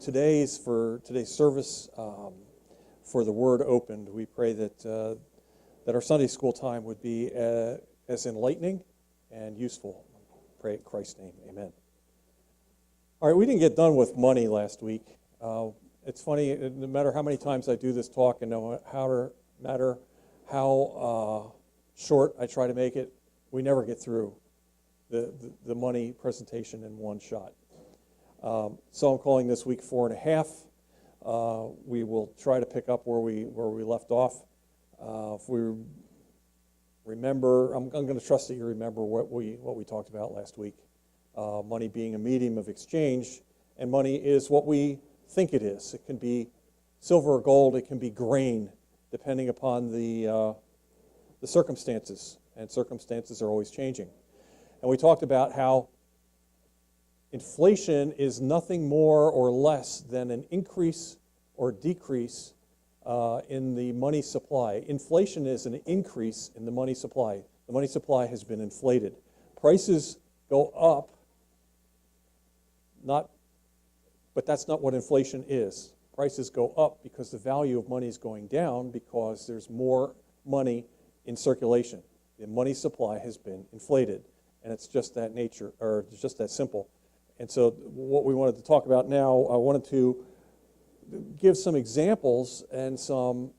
today's service, for the Word opened, we pray that our Sunday school time would be as enlightening and useful. Pray in Christ's name, amen. All right, we didn't get done with money last week. It's funny, no matter how many times I do this talk, and no matter how short I try to make it, we never get through the money presentation in one shot. So I'm calling this week 4.5. We will try to pick up where we left off. If we remember, I'm going to trust that you remember what we talked about last week. Money being a medium of exchange, and money is what we think it is. It can be silver or gold. It can be grain, depending upon the circumstances, and circumstances are always changing. And we talked about how inflation is nothing more or less than an increase or decrease in the money supply. Inflation is an increase in the money supply. The money supply has been inflated. Prices go up, but that's not what inflation is. Prices go up because the value of money is going down because there's more money in circulation. The money supply has been inflated, and it's just that nature, or it's just that simple. And so what we wanted to talk about now, I wanted to give some examples and some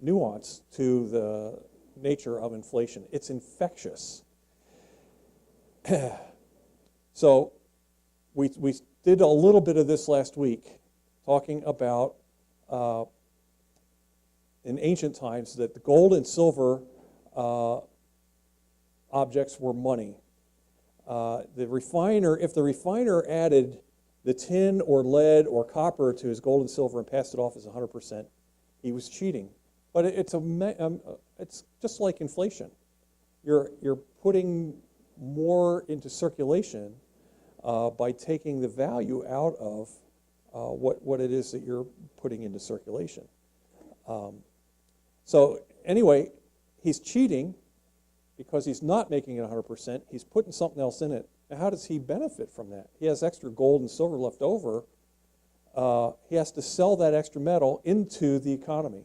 nuance to the nature of inflation. It's infectious. So we did a little bit of this last week, talking about in ancient times that the gold and silver objects were money. If the refiner added the tin or lead or copper to his gold and silver and passed it off as 100%, he was cheating. But it's just like inflation. You're putting more into circulation by taking the value out of what it is that you're putting into circulation. So anyway, he's cheating because he's not making it 100%. He's putting something else in it. Now, how does he benefit from that? He has extra gold and silver left over. He has to sell that extra metal into the economy.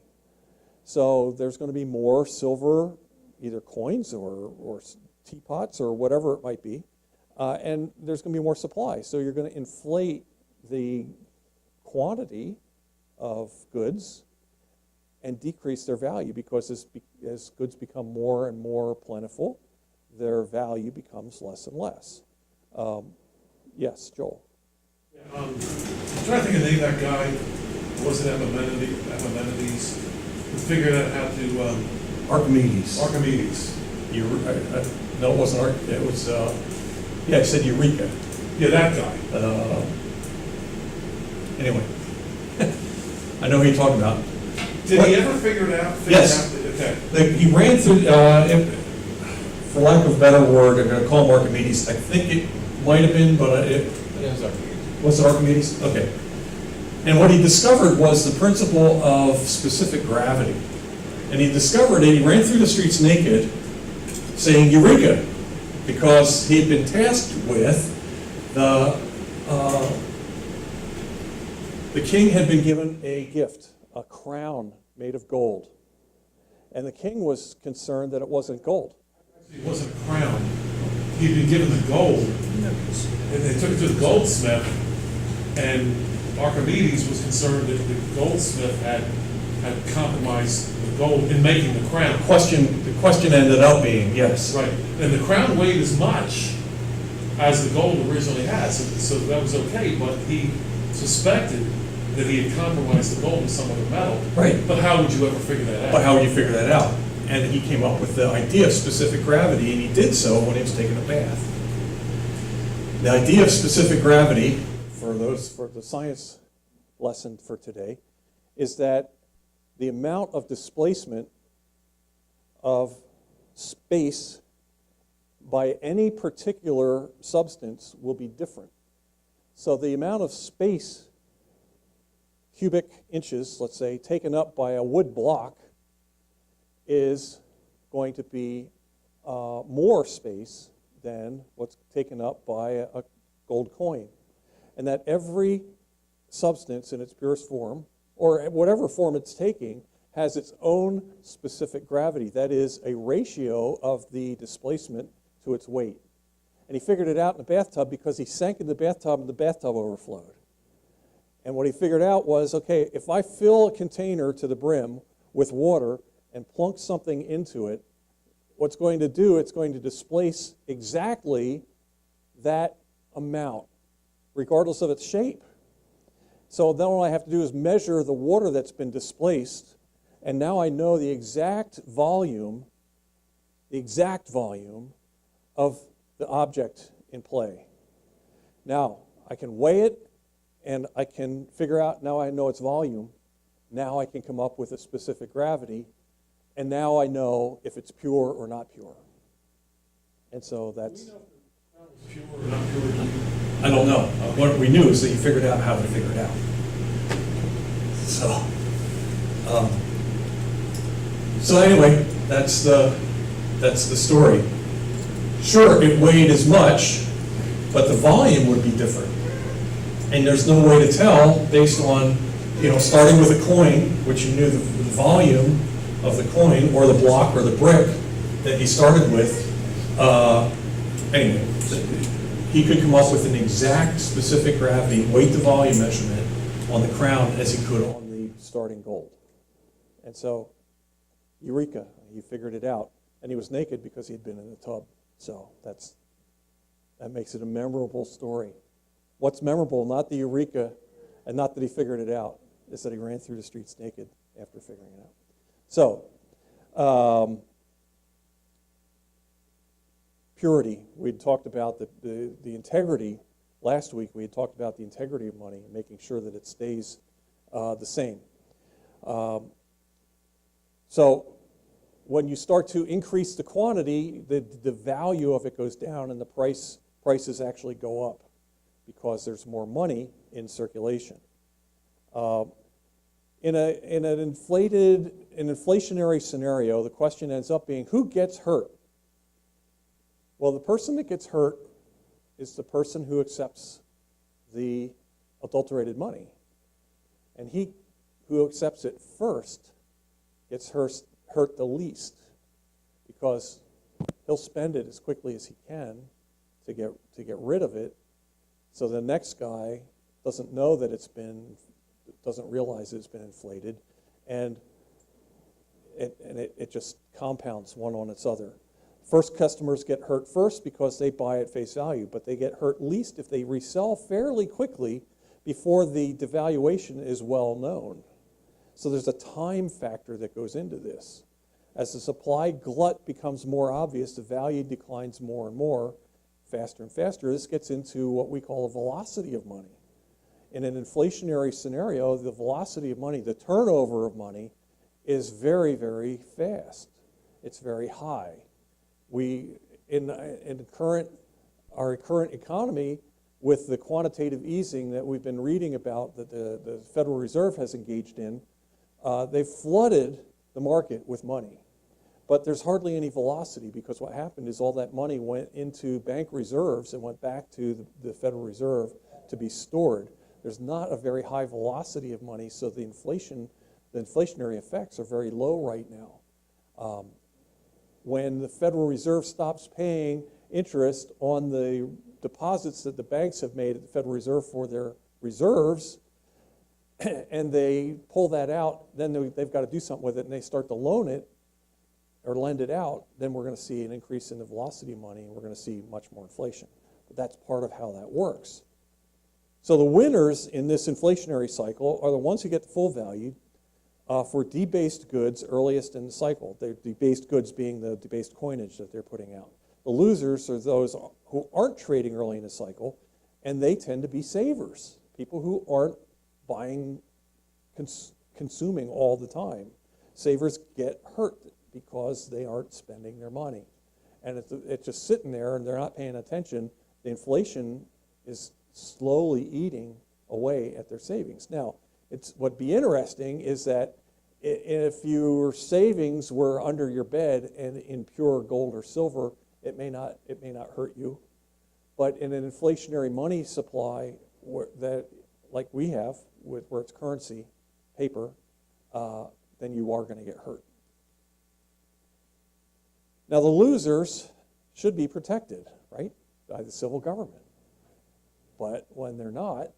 So there's going to be more silver, either coins or teapots or whatever it might be, and there's going to be more supply. So you're going to inflate the quantity of goods and decrease their value, because as goods become more and more plentiful, their value becomes less and less. Yes, Joel. Yeah, I'm trying to think of the name of that guy. Was it Epimenides? Who figured out how to... Archimedes. Archimedes. No, it wasn't it was, I said Eureka. Yeah, that guy. Anyway, I know who you're talking about. Did he ever figure it out? Yes. Okay. He ran through, for lack of a better word, I'm going to call him Archimedes. I think it might have been, but it was Archimedes. Was it Archimedes? Okay. And what he discovered was the principle of specific gravity. And he discovered it, he ran through the streets naked, saying Eureka, because he had been tasked with the king had been given a gift, a crown made of gold. And the king was concerned that it wasn't gold. It wasn't a crown. He'd been given the gold, and they took it to the goldsmith, and Archimedes was concerned that the goldsmith had compromised the gold in making the crown. The question ended up being, yes. Right. And the crown weighed as much as the gold originally had, so that was okay, but he suspected that he had compromised the gold with some other metal. Right. But how would you ever figure that out? But how would you figure that out? And he came up with the idea of specific gravity, and he did so when he was taking a bath. The idea of specific gravity, for the science lesson for today, is that the amount of displacement of space by any particular substance will be different. So the amount of space, cubic inches, let's say, taken up by a wood block is going to be more space than what's taken up by a gold coin. And that every substance in its purest form, or whatever form it's taking, has its own specific gravity. That is a ratio of the displacement to its weight. And he figured it out in the bathtub because he sank in the bathtub and the bathtub overflowed. And what he figured out was, okay, if I fill a container to the brim with water and plunk something into it, what's going to do, it's going to displace exactly that amount, regardless of its shape. So then all I have to do is measure the water that's been displaced, and now I know the exact volume of the object in play. Now, I can weigh it, and I can figure out, now I know its volume. Now I can come up with a specific gravity, and now I know if it's pure or not pure. And so that's... Do we know if the crown was pure or not pure to you? I don't know. What we knew is that he figured out how to figure it out. So anyway, that's the story. Sure, it weighed as much, but the volume would be different. And there's no way to tell based on, starting with a coin, which you knew the volume of the coin or the block or the brick that he started with. Anyway, he could come up with an exact specific gravity, weight to volume measurement on the crown as he could on the starting gold. And so, eureka, he figured it out. And he was naked because he'd been in the tub. So that makes it a memorable story. What's memorable, not the eureka, and not that he figured it out, is that he ran through the streets naked after figuring it out. So, purity. We'd talked about the integrity. Last week we had talked about the integrity of money and making sure that it stays the same. So when you start to increase the quantity, the value of it goes down and the prices actually go up because there's more money in circulation. In an inflationary scenario, the question ends up being, who gets hurt? Well, the person that gets hurt is the person who accepts the adulterated money. And he who accepts it first gets hurt the least because he'll spend it as quickly as he can to get rid of it. So the next guy doesn't know that doesn't realize it's been inflated, and it just compounds one on its other. First customers get hurt first because they buy at face value, but they get hurt least if they resell fairly quickly before the devaluation is well known. So there's a time factor that goes into this. As the supply glut becomes more obvious, the value declines more and more, faster and faster. This gets into what we call a velocity of money. In an inflationary scenario, the velocity of money, the turnover of money, is very, very fast. It's very high. In our current economy, with the quantitative easing that we've been reading about that the Federal Reserve has engaged in, they've flooded the market with money. But there's hardly any velocity because what happened is all that money went into bank reserves and went back to the Federal Reserve to be stored. There's not a very high velocity of money, so the inflationary effects are very low right now. When the Federal Reserve stops paying interest on the deposits that the banks have made at the Federal Reserve for their reserves, and they pull that out, then they've got to do something with it, and they start to loan it or lend it out, then we're going to see an increase in the velocity of money, and we're going to see much more inflation. But that's part of how that works. So the winners in this inflationary cycle are the ones who get the full value for debased goods earliest in the cycle, the debased goods being the debased coinage that they're putting out. The losers are those who aren't trading early in the cycle, and they tend to be savers, people who aren't buying, consuming all the time. Savers get hurt because they aren't spending their money. And it's just sitting there and they're not paying attention. The inflation is slowly eating away at their savings. Now, what'd be interesting is that if your savings were under your bed and in pure gold or silver, it may not hurt you. But in an inflationary money supply like we have, where it's currency, paper, then you are going to get hurt. Now, the losers should be protected, right, by the civil government. But when they're not,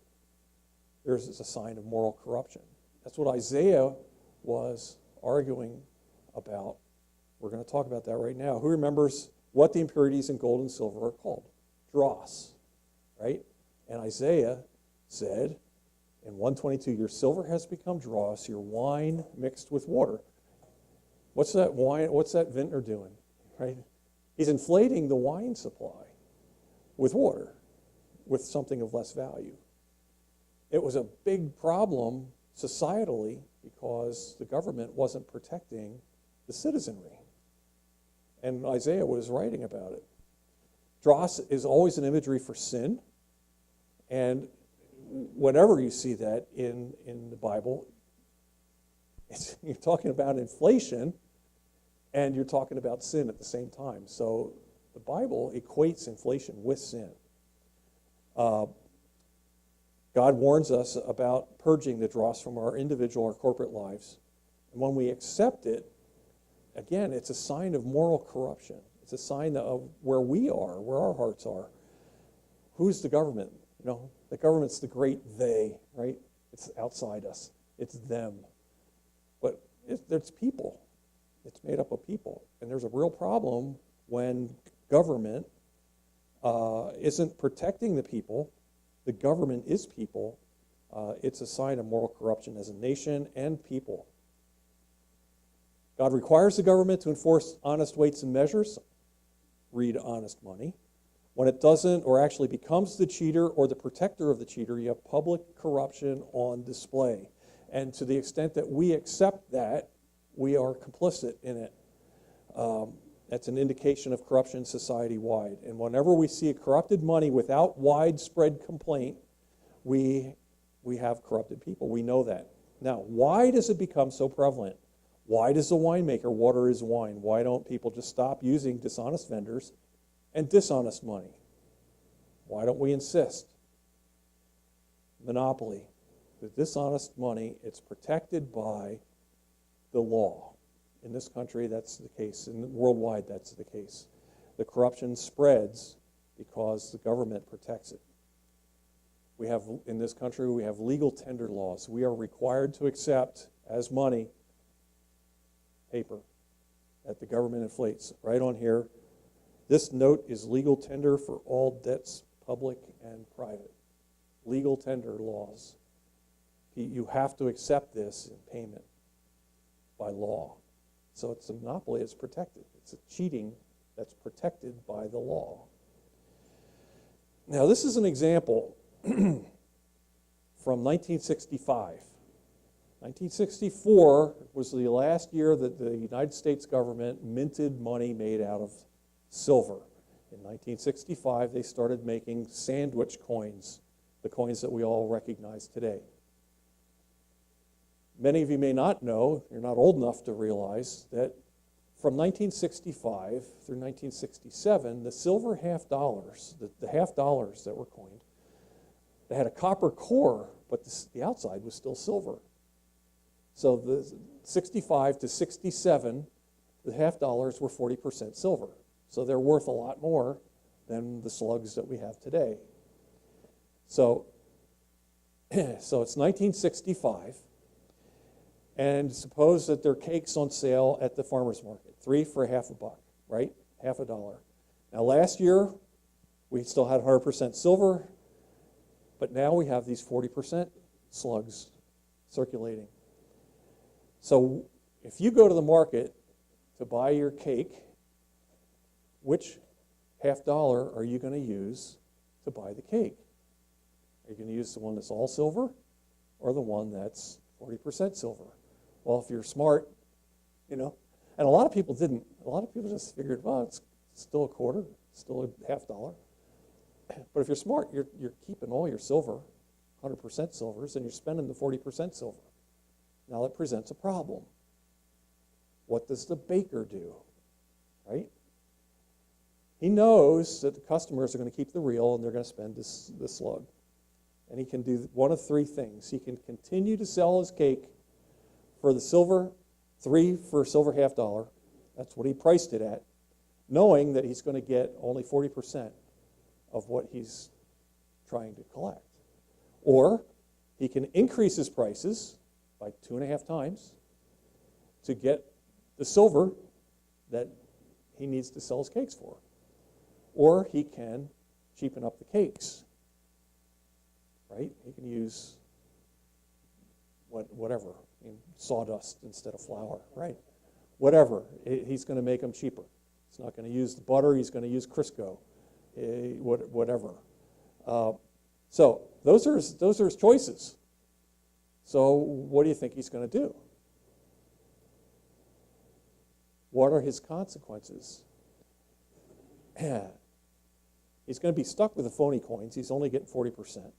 there's a sign of moral corruption. That's what Isaiah was arguing about. We're going to talk about that right now. Who remembers what the impurities in gold and silver are called? Dross, right? And Isaiah said in 122, your silver has become dross, your wine mixed with water. What's that wine? What's that vintner doing? Right? He's inflating the wine supply with water, with something of less value. It was a big problem societally because the government wasn't protecting the citizenry. And Isaiah was writing about it. Dross is always an imagery for sin. And whenever you see that in the Bible, you're talking about inflation and you're talking about sin at the same time. So the Bible equates inflation with sin. God warns us about purging the dross from our individual or corporate lives. And when we accept it, again, it's a sign of moral corruption. It's a sign of where we are, where our hearts are. Who's the government? You know, the government's the great they, right? It's outside us. It's them. But it's people. It's made up of people. And there's a real problem when government isn't protecting the people. The government is people. It's a sign of moral corruption as a nation and people. God requires the government to enforce honest weights and measures. Read honest money. When it doesn't or actually becomes the cheater or the protector of the cheater, you have public corruption on display. And to the extent that we accept that, we are complicit in it. That's an indication of corruption society-wide. And whenever we see corrupted money without widespread complaint, we have corrupted people. We know that. Now, why does it become so prevalent? Why does the winemaker water his wine? Why don't people just stop using dishonest vendors and dishonest money? Why don't we insist? Monopoly. The dishonest money, it's protected by the law. In this country, that's the case. And worldwide, that's the case. The corruption spreads because the government protects it. We have, in this country, we have legal tender laws. We are required to accept as money paper that the government inflates. Right on here, this note is legal tender for all debts, public and private. Legal tender laws. You have to accept this in payment by law. So it's a monopoly, it's protected. It's a cheating that's protected by the law. Now, this is an example from 1965. 1964 was the last year that the United States government minted money made out of silver. In 1965, they started making sandwich coins, the coins that we all recognize today. Many of you may not know, you're not old enough to realize, that from 1965 through 1967, the silver half dollars, the half dollars that were coined, they had a copper core, but the outside was still silver. So the 65 to 67, the half dollars were 40% silver. So they're worth a lot more than the slugs that we have today. So it's 1965. And suppose that there are cakes on sale at the farmer's market, 3 for $0.50, right? $0.50. Now last year, we still had 100% silver, but now we have these 40% slugs circulating. So if you go to the market to buy your cake, which $0.50 are you going to use to buy the cake? Are you going to use the one that's all silver or the one that's 40% silver? Well, if you're smart, you know, and a lot of people didn't. A lot of people just figured, well, it's still a quarter, still a $0.50. But if you're smart, you're keeping all your silver, 100% silvers, and you're spending the 40% silver. Now that presents a problem. What does the baker do, right? He knows that the customers are going to keep the real and they're going to spend this slug. and he can do one of three things. He can continue to sell his cake for the silver, 3 for a silver $half. That's what he priced it at, knowing that he's going to get only 40% of what he's trying to collect. Or he can increase his prices by 2.5 times to get the silver that he needs to sell his cakes for. Or he can cheapen up the cakes, right? He can use whatever, sawdust instead of flour, right? Whatever, he's going to make them cheaper. He's not going to use the butter, he's going to use Crisco, whatever. So those are his choices. So what do you think he's going to do? What are his consequences? He's going to be stuck with the phony coins. He's only getting 40%.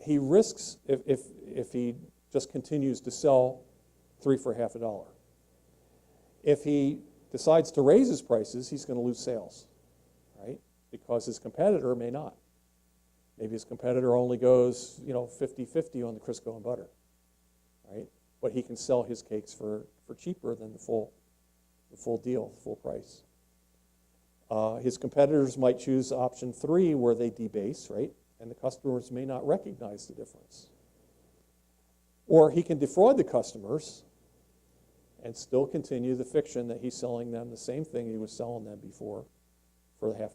He risks, if he just continues to sell 3 for $half. If he decides to raise his prices, he's going to lose sales, right? Because his competitor may not. Maybe his competitor only goes, 50-50 on the Crisco and butter, right? But he can sell his cakes for cheaper than the full deal, the full price. His competitors might choose option 3, where they debase, right? And the customers may not recognize the difference. Or he can defraud the customers and still continue the fiction that he's selling them the same thing he was selling them before for the $half.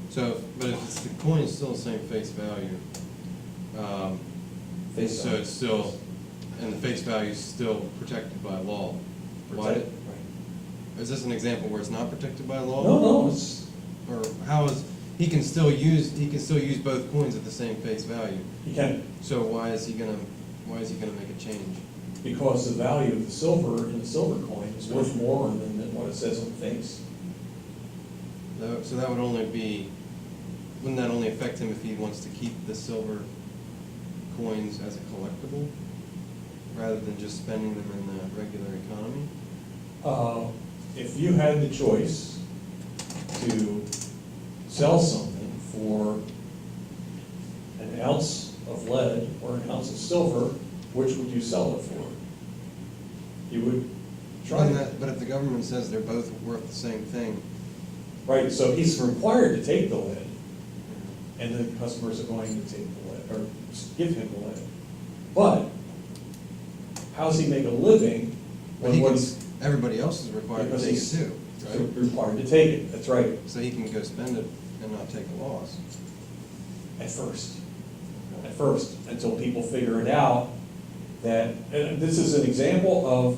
So, but if it's, the coin is still the same face value, so it's still, and the face value is still protected by law. Why? Right. Is this an example where it's not protected by law? No, it's, Or how is, he can still use both coins at the same face value. you can, So why is he gonna make a change? because the value of the silver in the silver coin is worth more than what it says on the face. So that would only be, wouldn't that only affect him if he wants to keep the silver coins as a collectible, rather than just spending them in the regular economy? If you had the choice to sell something for an ounce of lead or an ounce of silver, which would you sell it for? You would try that. But if the government says they're both worth the same thing, Right, so he's required to take the lead, and the customers are going to take the lead, or give him the lead. But how's he make a living when everybody else is required to because take it he's too, right? required to take it? That's right, So he can go spend it and not take a loss. at first, until people figure it out that, and this is an example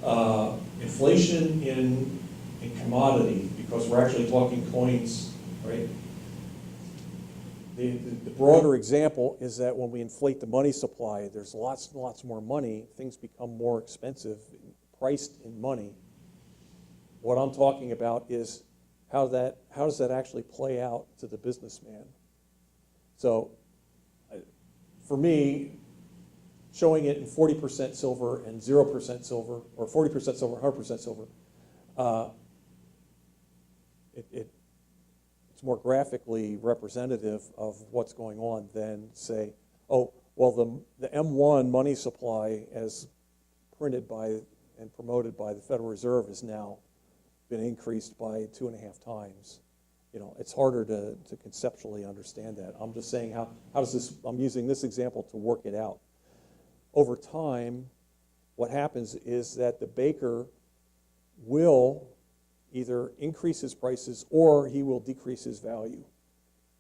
of inflation in commodity, because we're actually talking coins, right? The broader example is that when we inflate the money supply, there's lots and lots more money. Things become more expensive, priced in money. What I'm talking about is how does that actually play out to the businessman? So for me, showing it in 40% silver and 0% silver, or 40% silver, 100% silver, it's more graphically representative of what's going on than say, oh, well, the M1 money supply as printed by and promoted by the Federal Reserve has now been increased by 2.5 times. It's harder to conceptually understand that. I'm just saying how does this, I'm using this example to work it out. Over time, what happens is that the baker will either increase his prices or he will decrease his value.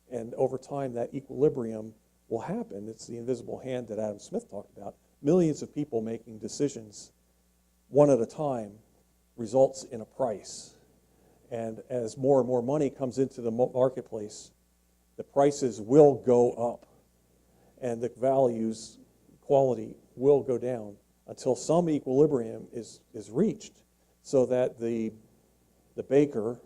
And over time, that equilibrium will happen. It's the invisible hand that Adam Smith talked about. Millions of people making decisions one at a time results in a price. And as more and more money comes into the marketplace, the prices will go up and the values, quality will go down until some equilibrium is reached, so that the baker,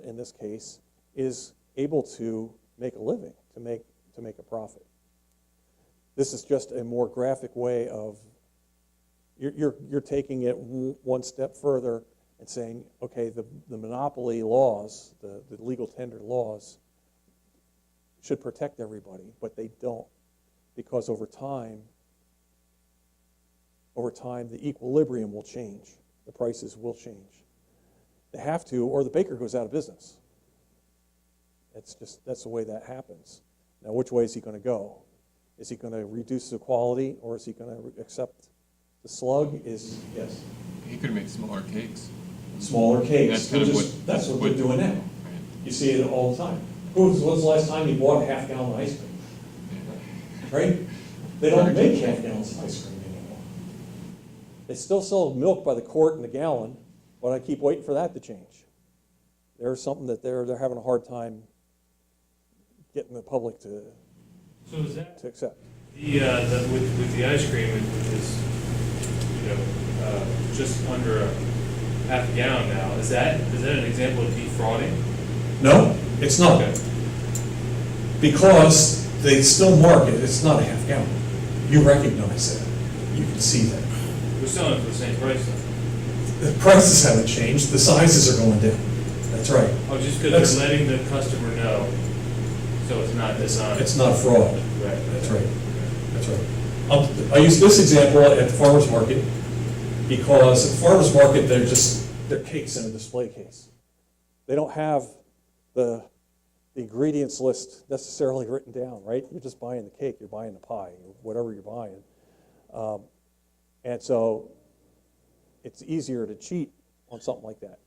in this case, is able to make a living, to make a profit. This is just a more graphic way of, you're taking it one step further and saying, okay, the monopoly laws, the legal tender laws, should protect everybody, but they don't, because over time, the equilibrium will change. The prices will change. They have to, or the baker goes out of business. That's the way that happens. Now, which way is he going to go? Is he going to reduce the quality, or is he going to accept the slug? Yes. He could make smaller cakes. Smaller cakes. That's kind of That's what they're doing now. Right. You see it all the time. When's the last time you bought a half-gallon of ice cream? Right? They don't make half-gallons of ice cream anymore. They still sell milk by the quart and the gallon, but I keep waiting for that to change. There's something that they're having a hard time getting the public to So is that accept. with the ice cream, which is just under a half a gallon now? Is that an example of defrauding? No, it's not. Okay. Because they still market, it's not a half gallon. You recognize that. You can see that. We're selling it for the same price though. The prices haven't changed, the sizes are going down. That's right. Oh, just That's- because they're letting the customer know, so it's not dishonest. It's not fraud. Right. That's right. That's right. I use this example at the farmer's market because at the farmer's market, they're cakes in a display case. They don't have the ingredients list necessarily written down, right? You're just buying the cake, you're buying the pie, or whatever you're buying. And so it's easier to cheat on something like that.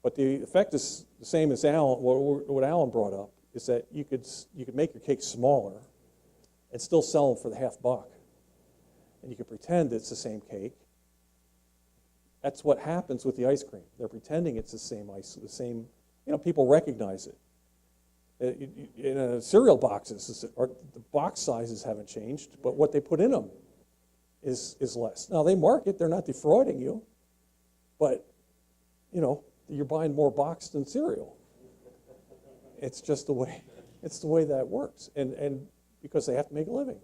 But the effect is the same as what Alan brought up, is that you could make your cake smaller and still sell them for the $50. And you could pretend it's the same cake. That's what happens with the ice cream. They're pretending it's the same, people recognize it. In cereal boxes, the box sizes haven't changed, but what they put in them is less. Now, they market, they're not defrauding you, but, you're buying more box than cereal. It's just the way that works. And because they have to make a living.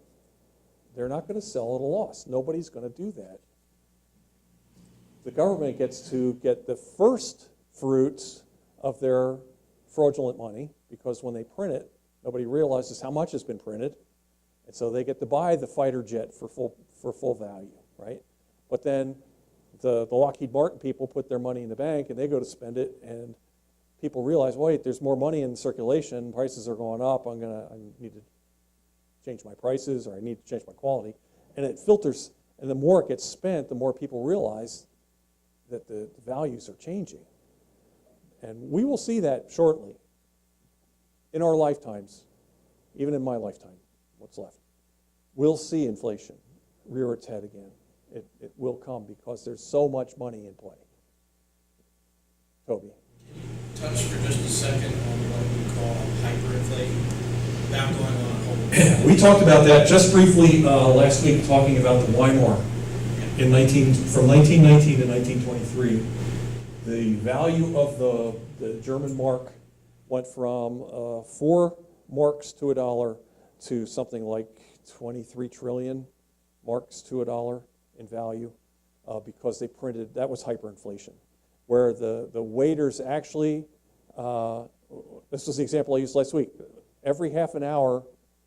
They're not going to sell at a loss. Nobody's going to do that. The government gets to get the first fruits of their fraudulent money, because when they print it, nobody realizes how much has been printed, and so they get to buy the fighter jet for full value, right? But then the Lockheed Martin people put their money in the bank, and they go to spend it, and people realize, wait, there's more money in circulation, prices are going up, I need to change my prices, or I need to change my quality, and it filters, and the more it gets spent, the more people realize that the values are changing. And we will see that shortly in our lifetimes, even in my lifetime, what's left. We'll see inflation rear its head again. It will come because there's so much money in play. Toby. Touch for just a second on what we call hyperinflation, without going on a whole. We talked about that just briefly last week, talking about the Weimar from 1919 to 1923. The value of the German mark went from 4 marks to $1 to something like 23 trillion marks to $1 in value because they printed, that was hyperinflation, where the waiters actually, this was the example I used last week, every half an hour,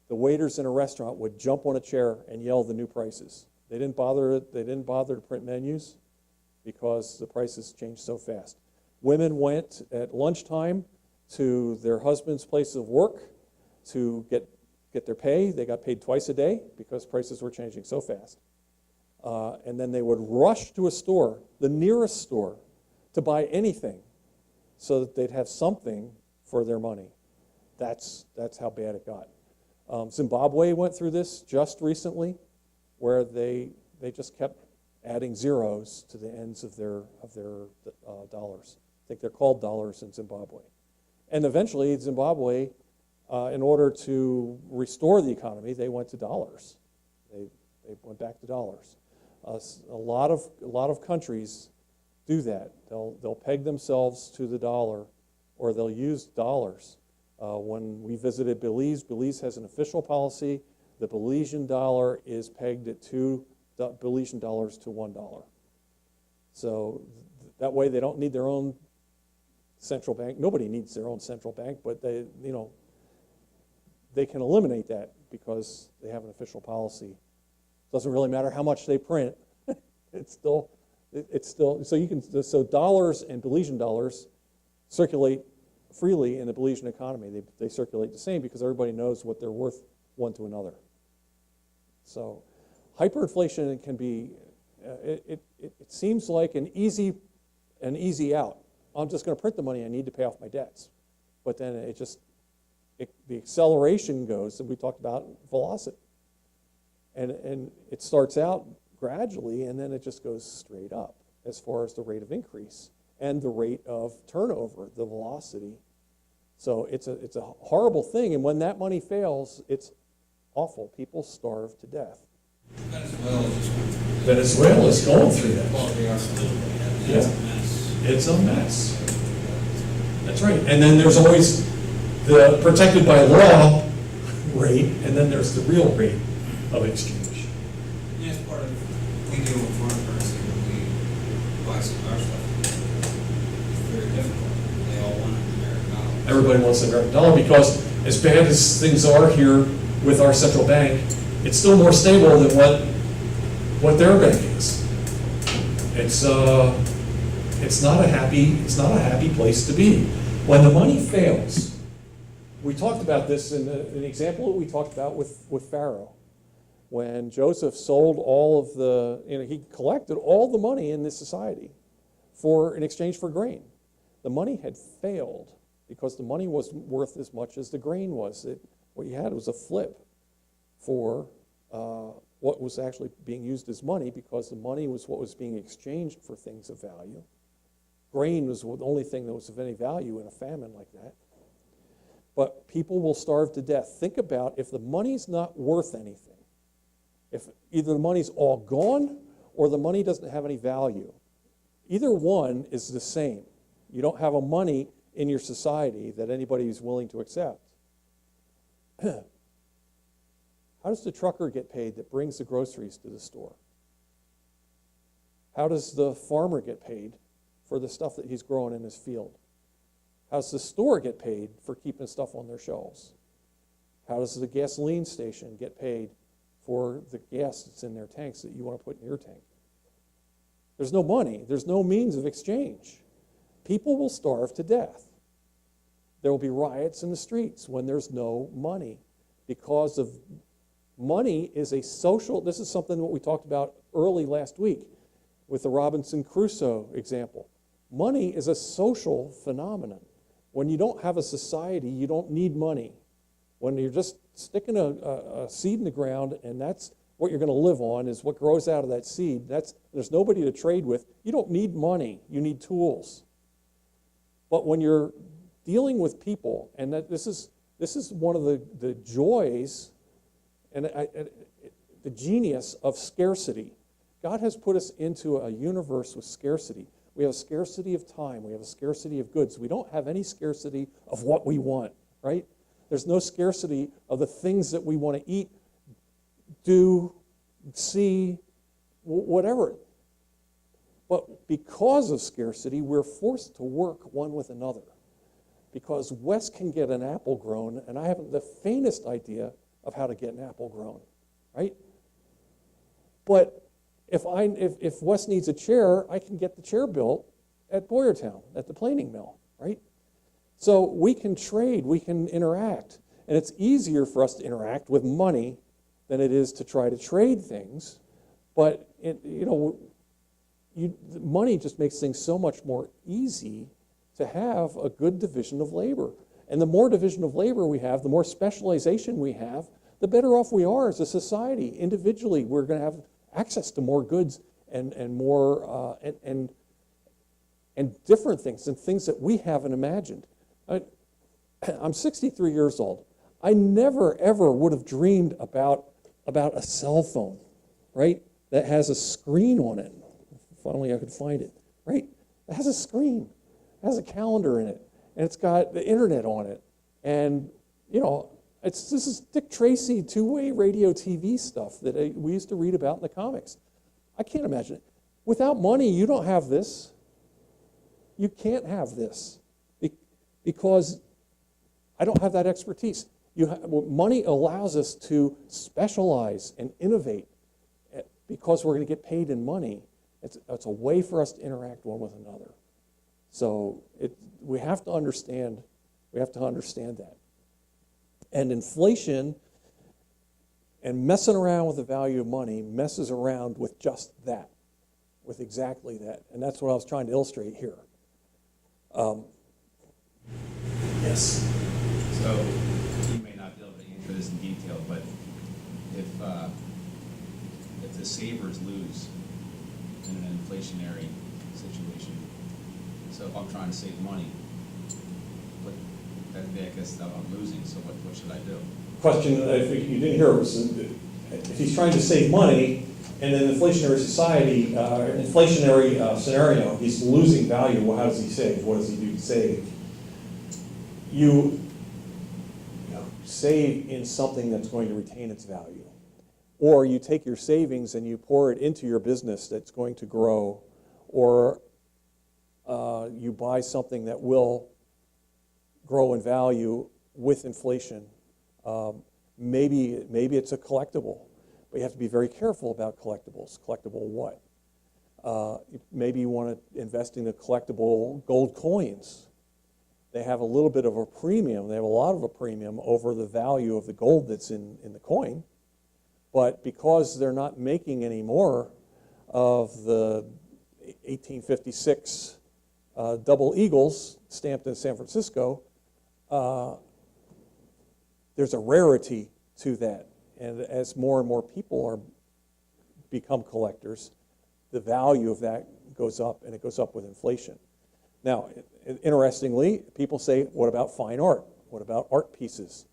the waiters in a restaurant would jump on a chair and yell the new prices. They didn't bother to print menus because the prices changed so fast. Women went at lunchtime to their husband's place of work to get their pay. They got paid twice a day because prices were changing so fast. And then they would rush to a store, the nearest store, to buy anything so that they'd have something for their money. That's how bad it got. Zimbabwe went through this just recently, where they just kept adding zeros to the ends of their dollars. I think they're called dollars in Zimbabwe. And eventually, Zimbabwe, in order to restore the economy, they went to dollars. They went back to dollars. A lot of countries do that. They'll peg themselves to the dollar, or they'll use dollars. When we visited Belize, Belize has an official policy. The Belizean dollar is pegged at 2 Belizean dollars to $1. So that way they don't need their own central bank. Nobody needs their own central bank, but they can eliminate that because they have an official policy. Doesn't really matter how much they print. it's still, so you can, so dollars and Belizean dollars circulate freely in the Belizean economy. They circulate the same because everybody knows what they're worth one to another. So hyperinflation can be, it seems like an easy out. I'm just going to print the money I need to pay off my debts. But then the acceleration goes, and we talked about velocity. And it starts out gradually, and then it just goes straight up as far as the rate of increase and the rate of turnover, the velocity. So it's a horrible thing, and when that money fails, it's awful. People starve to death. Venezuela's going through that. Well, they are still, Yeah. that's a mess. It's a mess. That's right. And then there's always the protected by law rate, and then there's the real rate of exchange. Yeah, it's part of, we deal with foreign currency when we buy some of our stuff. It's very difficult. They all want an American dollar. Everybody wants the American dollar because as bad as things are here with our central bank, it's still more stable than what their bank is. It's not a happy place to be. When the money fails, we talked about this in an example that we talked about with Pharaoh. When Joseph sold all of he collected all the money in this society in exchange for grain. The money had failed because the money wasn't worth as much as the grain was. What you had was a flip for what was actually being used as money, because the money was what was being exchanged for things of value. Grain was the only thing that was of any value in a famine like that. But people will starve to death. Think about if the money's not worth anything, if either the money's all gone or the money doesn't have any value. Either one is the same. You don't have a money in your society that anybody is willing to accept. How does the trucker get paid that brings the groceries to the store? How does the farmer get paid for the stuff that he's growing in his field? How does the store get paid for keeping stuff on their shelves? How does the gasoline station get paid for the gas that's in their tanks that you want to put in your tank? There's no money. There's no means of exchange. People will starve to death. There will be riots in the streets when there's no money, because of money is a social, this is something that we talked about early last week with the Robinson Crusoe example. Money is a social phenomenon. When you don't have a society, you don't need money. When you're just sticking a seed in the ground and that's what you're going to live on, is what grows out of that seed, there's nobody to trade with, you don't need money, you need tools. But when you're dealing with people, and this is one of the joys and the genius of scarcity. God has put us into a universe with scarcity. We have a scarcity of time. We have a scarcity of goods. We don't have any scarcity of what we want, right? There's no scarcity of the things that we want to eat, do, see, whatever. But because of scarcity, we're forced to work one with another. Because Wes can get an apple grown, and I haven't the faintest idea of how to get an apple grown, right? But if Wes needs a chair, I can get the chair built at Boyertown, at the planing mill, right? So we can trade, we can interact, and it's easier for us to interact with money than it is to try to trade things. But money just makes things so much more easy to have a good division of labor. And the more division of labor we have, the more specialization we have, the better off we are as a society. Individually, we're going to have access to more goods and more and different things and things that we haven't imagined. I'm 63 years old. I never ever would have dreamed about a cell phone, right? That has a screen on it. If only I could find it, right? It has a screen. It has a calendar in it, and it's got the internet on it. And, this is Dick Tracy two-way radio TV stuff that we used to read about in the comics. I can't imagine it. Without money, you don't have this. You can't have this because I don't have that expertise. Money allows us to specialize and innovate because we're going to get paid in money. It's a way for us to interact one with another. So we have to understand that. And inflation and messing around with the value of money messes around with just that, with exactly that. And that's what I was trying to illustrate here. Yes. So, you may not be able to answer this in detail, but if the savers lose in an inflationary situation, so if I'm trying to save money, but I guess I'm losing, so what should I do? Question, if you didn't hear, was if he's trying to save money in an inflationary society, inflationary scenario, he's losing value. Well, how does he save? What does he do to save? You save in something that's going to retain its value. Or you take your savings and you pour it into your business that's going to grow, or you buy something that will grow in value with inflation. Maybe it's a collectible, but you have to be very careful about collectibles. Collectible what? Maybe you want to invest in the collectible gold coins. They have a little bit of a premium. They have a lot of a premium over the value of the gold that's in the coin. But because they're not making any more of the 1856 double eagles stamped in San Francisco, there's a rarity to that. And as more and more people become collectors, the value of that goes up, and it goes up with inflation. Now, interestingly, people say, what about fine art? What about art pieces?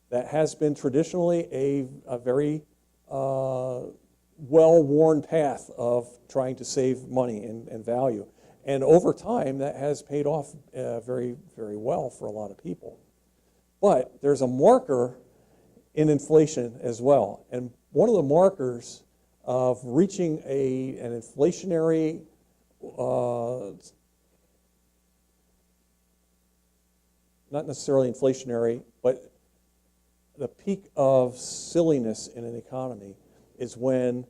That has been traditionally a very well-worn path of trying to save money and value. And over time, that has paid off very, very well for a lot of people. But there's a marker in inflation as well. And one of the markers of reaching an inflationary not necessarily inflationary, but the peak of silliness in an economy is when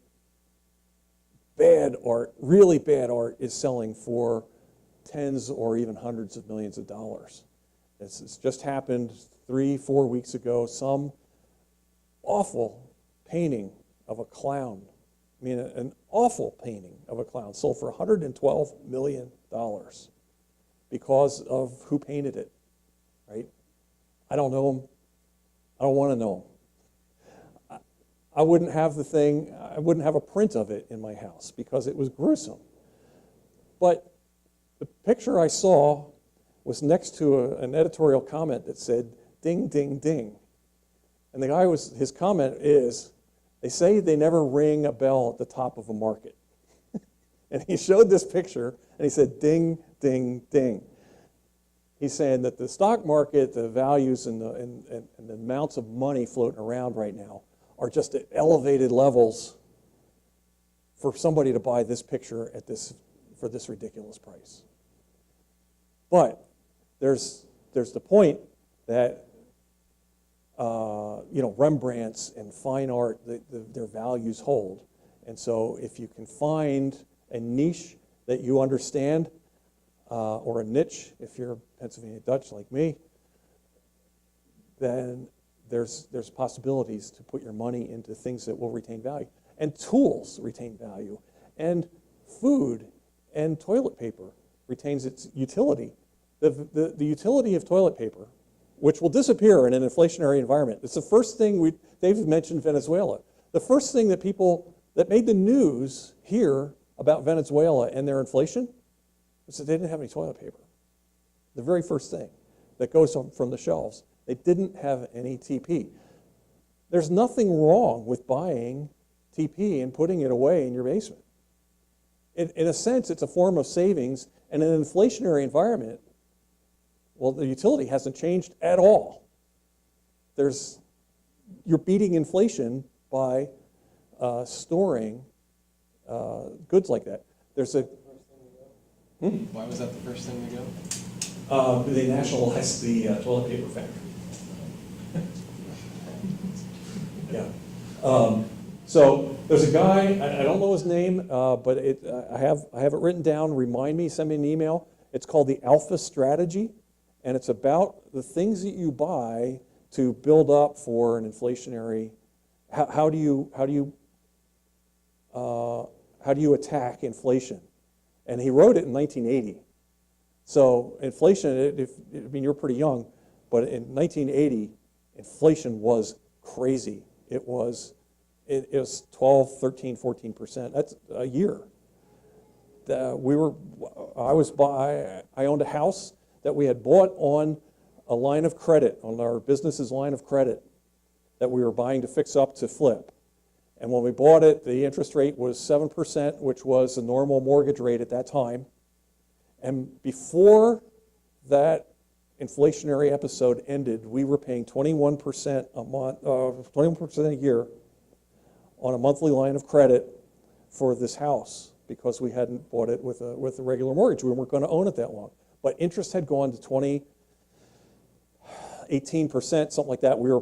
bad art, really bad art, is selling for tens or even hundreds of millions of dollars. It's just happened 3-4 weeks ago. Some awful painting of a clown, I mean an awful painting of a clown, sold for $112 million because of who painted it, right? I don't know him. I don't want to know him. I wouldn't have the thing, I wouldn't have a print of it in my house because it was gruesome. But the picture I saw was next to an editorial comment that said, ding, ding, ding. And the guy his comment is, they say they never ring a bell at the top of a market. And he showed this picture, and he said, ding, ding, ding. He's saying that the stock market, the values and the amounts of money floating around right now are just at elevated levels for somebody to buy this picture for this ridiculous price. But there's the point that Rembrandts and fine art, their values hold. And so if you can find a niche that you understand, or a niche, if you're Pennsylvania Dutch like me, then there's possibilities to put your money into things that will retain value. And tools retain value. And food and toilet paper retains its utility. The utility of toilet paper, which will disappear in an inflationary environment. It's the first thing David mentioned Venezuela. The first thing that made the news here about Venezuela and their inflation was that they didn't have any toilet paper. The very first thing that goes from the shelves, they didn't have any TP. There's nothing wrong with buying TP and putting it away in your basement. In a sense, it's a form of savings, and in an inflationary environment, well, the utility hasn't changed at all. You're beating inflation by storing goods like that. Why was that the first thing to go? They nationalized the toilet paper factory. So there's a guy, I don't know his name, but I have it written down. Remind me, send me an email. It's called the Alpha Strategy, and it's about the things that you buy to build up for an inflationary. How do you attack inflation? And he wrote it in 1980. So inflation, I mean, you're pretty young, but in 1980, inflation was crazy. It was 12, 13, 14%. That's a year. I owned a house that we had bought on a line of credit, on our business's line of credit, that we were buying to fix up to flip. And when we bought it, the interest rate was 7%, which was the normal mortgage rate at that time. And before that inflationary episode ended, we were paying 21% a month, 21% a year on a monthly line of credit for this house because we hadn't bought it with a regular mortgage. We weren't going to own it that long. But interest had gone to 18%, something like that. We were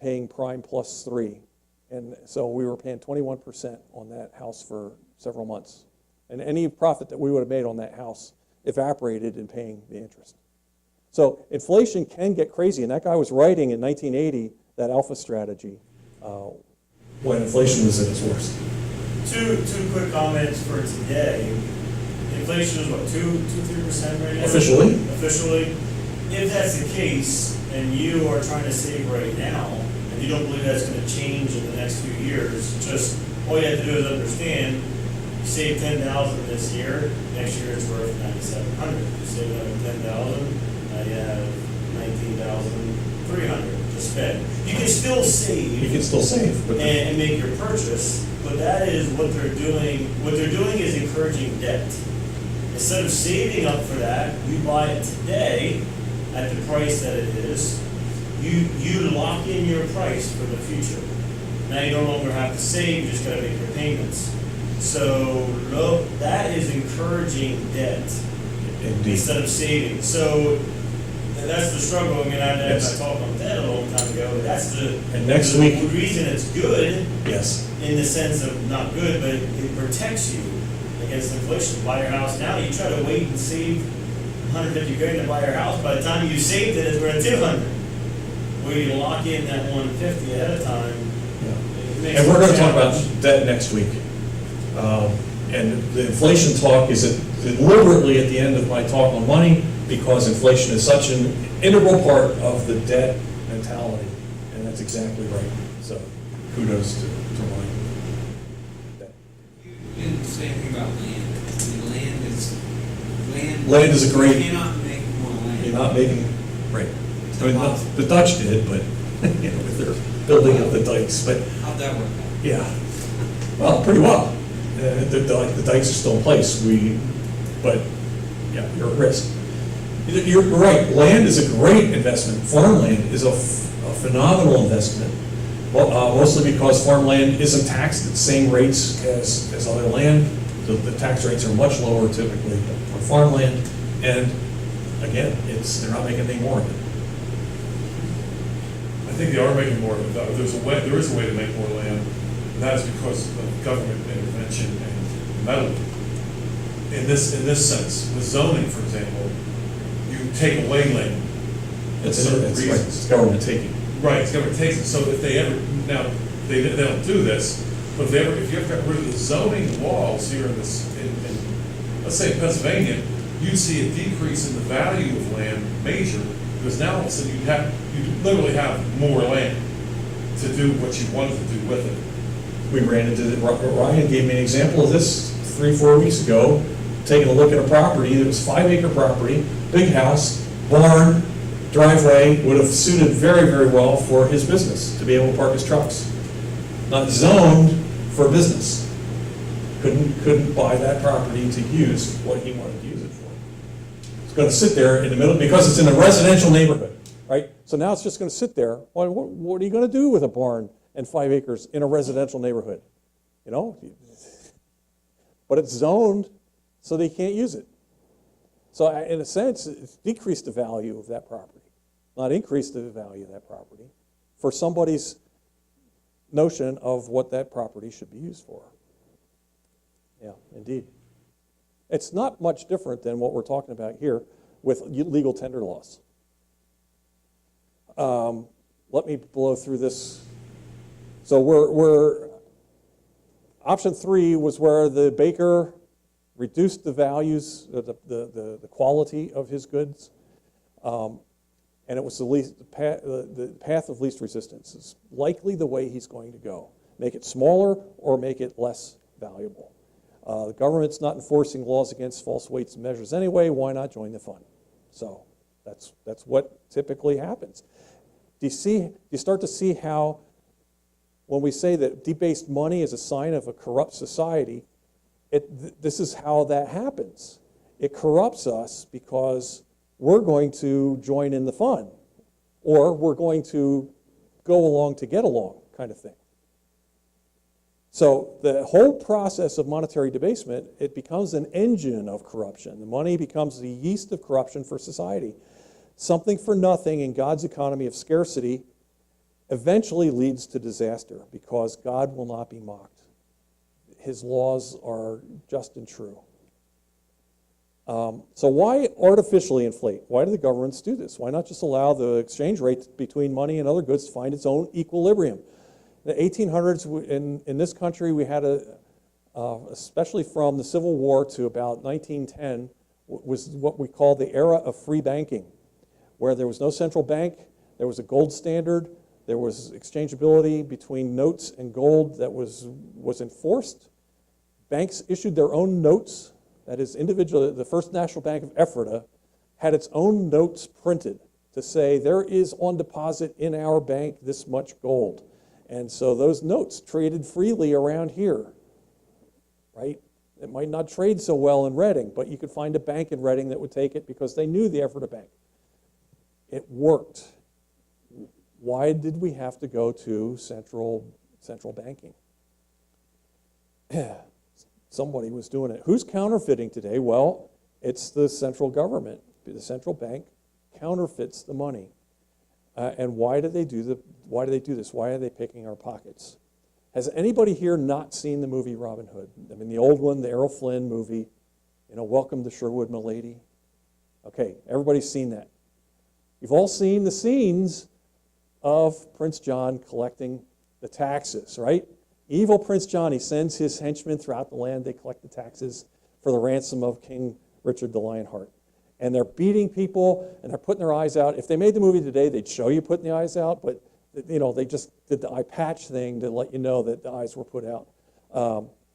paying prime plus 3. And so we were paying 21% on that house for several months. And any profit that we would have made on that house evaporated in paying the interest. So inflation can get crazy. And that guy was writing in 1980 that Alpha Strategy. When inflation was at its worst. Two quick comments for today. Inflation is what, 3% right now? Officially. Officially. If that's the case, and you are trying to save right now, and you don't believe that's going to change in the next few years, just all you have to do is understand, you save $10,000 this year, next year it's worth $9,700. You save another $10,000, now you have $19,300 to spend. You can still save. You can still save. But and make your purchase, but that is what they're doing. What they're doing is encouraging debt. Instead of saving up for that, you buy it today at the price that it is. You lock in your price for the future. Now you no longer have to save, you just got to make your payments. So look, that is encouraging debt instead of saving. So that's the struggle. I mean, I talked about that a long time ago. That's the reason it's good. Yes. In the sense of not good, but it protects you against inflation. Buy your house now. You try to wait and save 150 grand to buy your house. By the time you saved it, it's worth 200. Where you lock in that 150 ahead of time. Yeah. And we're going to talk about debt next week. And the inflation talk is deliberately at the end of my talk on money, because inflation is such an integral part of the debt mentality, and that's exactly right. So kudos to Ryan. You didn't say anything about land. I mean, Land is a great. You cannot make more land. You're not making, right. I mean, the Dutch did, but, with their building of the dikes, but, How'd that work out? yeah. Well, pretty well. The dikes are still in place. But, yeah, you're at risk. You're right. Land is a great investment. Farmland is a phenomenal investment. Well, mostly because farmland isn't taxed at the same rates as other land. The tax rates are much lower typically for farmland. And again, they're not making any more of it. I think they are making more of it, though. There is a way to make more land, and that is because of government intervention and meddling. In this sense, with zoning, for example, you take away land. It's government taking. Right, it's government takes it. So if they ever, now, they don't do this, but if you ever got rid of the zoning laws here in let's say in Pennsylvania, you'd see a decrease in the value of land major, because now all of a sudden you literally have more land to do what you wanted to do with it. We ran into Ryan gave me an example of this 3-4 weeks ago, taking a look at a property that was 5-acre property, big house, barn, driveway, would have suited very, very well for his business, to be able to park his trucks. Not zoned for business. Couldn't buy that property to use what he wanted to use it for. It's going to sit there in the middle, because it's in a residential neighborhood. Right? So now it's just going to sit there. Well, what are you going to do with a barn and 5 acres in a residential neighborhood? But it's zoned so they can't use it. So in a sense, it's decreased the value of that property, not increased the value of that property for somebody's notion of what that property should be used for. Yeah, indeed. It's not much different than what we're talking about here with legal tender laws. Let me blow through this. So we're option 3 was where the baker reduced the values, the quality of his goods, and it was the path of least resistance. It's likely the way he's going to go. Make it smaller or make it less valuable. The government's not enforcing laws against false weights and measures anyway. Why not join the fun? So that's what typically happens. Do you start to see how when we say that debased money is a sign of a corrupt society, this is how that happens. It corrupts us because we're going to join in the fun, or we're going to go along to get along, kind of thing. So the whole process of monetary debasement, it becomes an engine of corruption. The money becomes the yeast of corruption for society. Something for nothing in God's economy of scarcity eventually leads to disaster because God will not be mocked. His laws are just and true. So why artificially inflate? Why do the governments do this? Why not just allow the exchange rate between money and other goods to find its own equilibrium? In the 1800s, in this country, we had especially from the Civil War to about 1910, was what we call the era of free banking, where there was no central bank, there was a gold standard, there was exchangeability between notes and gold that was enforced. Banks issued their own notes. That is, the First National Bank of Ephrata had its own notes printed to say there is on deposit in our bank this much gold. And so those notes traded freely around here, right? It might not trade so well in Reading, but you could find a bank in Reading that would take it because they knew the Ephrata Bank. It worked. Why did we have to go to central banking? Somebody was doing it. Who's counterfeiting today? Well, it's the central government. The central bank counterfeits the money. And why do they do this? Why are they picking our pockets? Has anybody here not seen the movie Robin Hood? I mean, the old one, the Errol Flynn movie, Welcome to Sherwood, Milady. Okay, everybody's seen that. You've all seen the scenes of Prince John collecting the taxes, right? Evil Prince John, he sends his henchmen throughout the land. They collect the taxes for the ransom of King Richard the Lionheart. And they're beating people, and they're putting their eyes out. If they made the movie today, they'd show you putting the eyes out, but they just did the eye patch thing to let you know that the eyes were put out.